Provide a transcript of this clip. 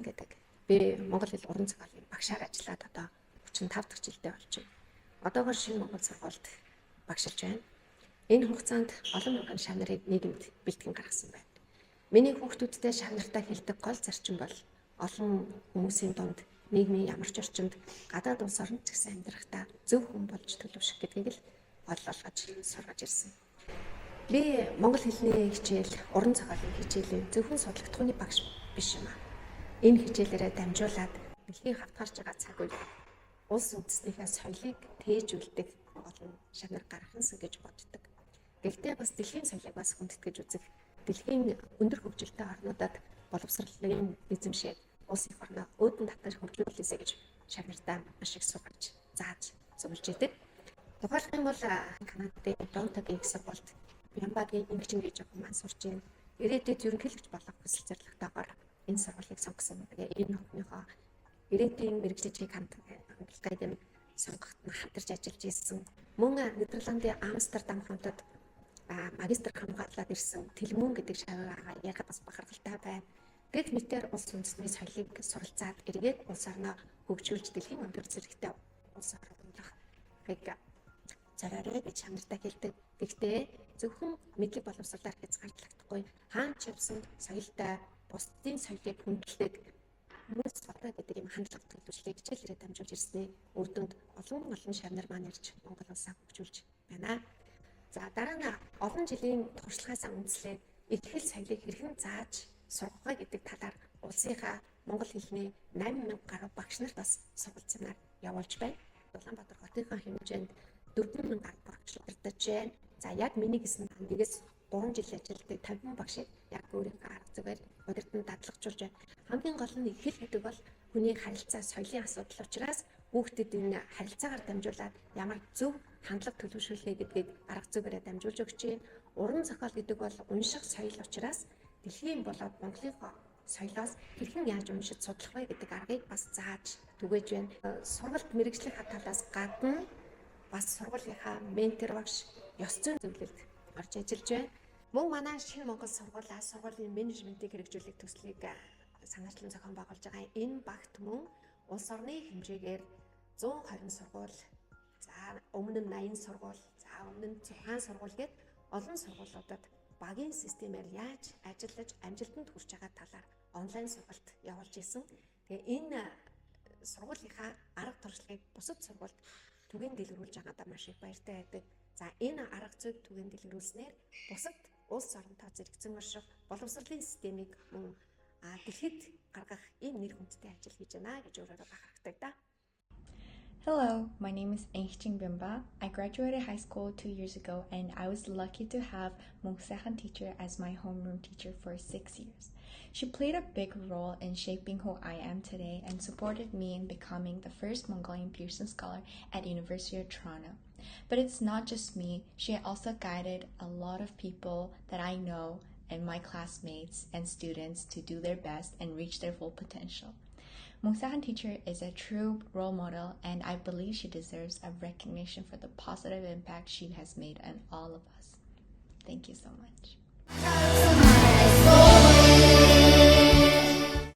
гэдэг. Би Монгол хэл уран зохиолын багшаар ажиллаад одоо 35 дахь жилдээ болж байна. Одоогоор шинэ Монгол сургуульд багшилж байна. Энэ хугацаанд олон мянган шав нарыг нийгэмд бэлтгэн гаргасан байна. Миний хүүхдүүдтэй шав нартай хэлдэг гол зарчим бол олон хүмүүсийн дунд нийгмийн ямар ч орчинд гадаад улс орнд гэсэн амьдрахтаа зөв хүн болж төлөвшөх гэдгийг л гол болгож сургаж ирсэн. Би монгол хэлний хичээл, уран зохиолын хичээлийн зөвхөн судлагдахууны багш биш юм аа. Энэ хичээлээрээ дамжуулаад дэлхийн хавтгаарч байгаа цаг үед улс үндэстнийхээ соёлыг тээжүүлдэг олон шав нар гаргахынсан гэж боддог. Гэхдээ бас дэлхийн соёлыг бас хүндэтгэж үзэх, дэлхийн өндөр хөгжилтэй орнуудад боловсролын эзэмшээд улс их орноо өөдөн татаж хөгжүүлээсэй гэж шав нартаа маш их сургаж, зааж зөвлөж идэг. Тухайлх юм бол Канадын Торонтогийн их сургуульд Бямбагийн эмгчин гэж байгаа маань сурч байна. Ирээдүйд ерөнхийлөгч болох хүсэл зорилготойгоор энэ сургуулийг сонгосон. Тэгээ энэ хотныхоо ирээдүйн мэрэгжлийн хандлагыг сонгоход хамтарч ажиллаж ирсэн. Мөн Нидерландын Амстердам хотод магистр хамгаалаад ирсэн Тэлмүүн гэдэг шавьгаа ярих бас бахархалтай байна. Гэт мэтэр улс үндэстний соёлыг суралцаад эргээд улс орноо хөгжүүлж дэлхийн өндөр зэрэгтэй улс орнод амжихыг зориорой гэж хамтдаа хэлдэг. Гэхдээ зөвхөн мэдлэг боловсролоор хязгаарлагдахгүй хаан ч явсан соёлтой бусдын соёлыг хүндэлдэг хүмүүс одоо гэдэг юм хандлага төлөвшлийг хичээлээрээ дамжуулж ирсний үр дүнд олон шав нар маань ирж Монгол улсаа хөгжүүлж байна. За дараа нь олон жилийн туршлагаас үндэслээд их хэл соёлыг хэрхэн зааж сургах гэдэг талаар улсынхаа монгол хэлний 8000 гаруй багш нарт бас сургалт семинар явуулж байна. Улаанбаатар хотынхаа хэмжээнд 4000 гаруй багш удирдах байна. За яг миний гэсэн нэгээс 3 жил ажилладаг 50 багшийг яг өөрийнхөө арга зүгээр удирдан дадлагжуулж байна. Хамгийн гол нь их хэл гэдэг бол хүний харилцаа соёлын асуудал учраас хүүхдэд энэ харилцаагаар дамжуулаад ямар зөв хандлага төлөвшүүлэх гэдгийг арга зүгээрээ дамжуулж өгч байна. Уран зохиол гэдэг бол унших соёл учраас дэлхийн болоод Монголынхоо соёлоос хэрхэн яаж уншиж судлах вэ гэдэг аргыг бас зааж түгээж байна. Сургалт мэрэгжлийн талаас гадна бас сургуулийнхаа ментор багш ёс зүйн зөвлөлд орж ажиллаж байна. Мөн манай шинэ Монгол сургуулиас сургуулийн менежментийг хэрэгжүүлэх төслийг санаачлан зохион байгуулж байгаа. Энэ багт мөн улс орны хэмжээгээр 120 сургууль, за өмнө нь 80 сургууль, за өмнө нь 6 сургууль гээд олон сургуулиудад багийн системээр яаж ажиллаж амжилтанд хүрч байгаа талаар онлайн сургалт явуулж исэн. Тэгээ энэ сургуулийнхаа арга туршлагыг бусад сургуульд түгээн дэлгэрүүлж байгаадаа маш их баяртай байдаг. За энэ арга зүйг түгээн дэлгэрүүлснээр бусад улс оронтой зэрэгцэн орших боловсролын системийг мөн дэлхийд гаргах ийм нэр хүндтэй ажил хийж байна гэж өөрөөрөө бахархдаг да. Hello, my name is Engching Bimba. I graduated high school 2 years ago and I was lucky to have Mung Sehan teacher as my homeroom teacher for 6 years. She played a big role in shaping who I am today and supported me in becoming the first Mongolian Pearson Scholar at University of Toronto. But it's not just me, she also guided a lot of people that I know and my classmates and students to do their best and reach their full potential. Mung Sehan teacher is a true role model and I believe she deserves a recognition for the positive impact she has made on all of us. Thank you so much.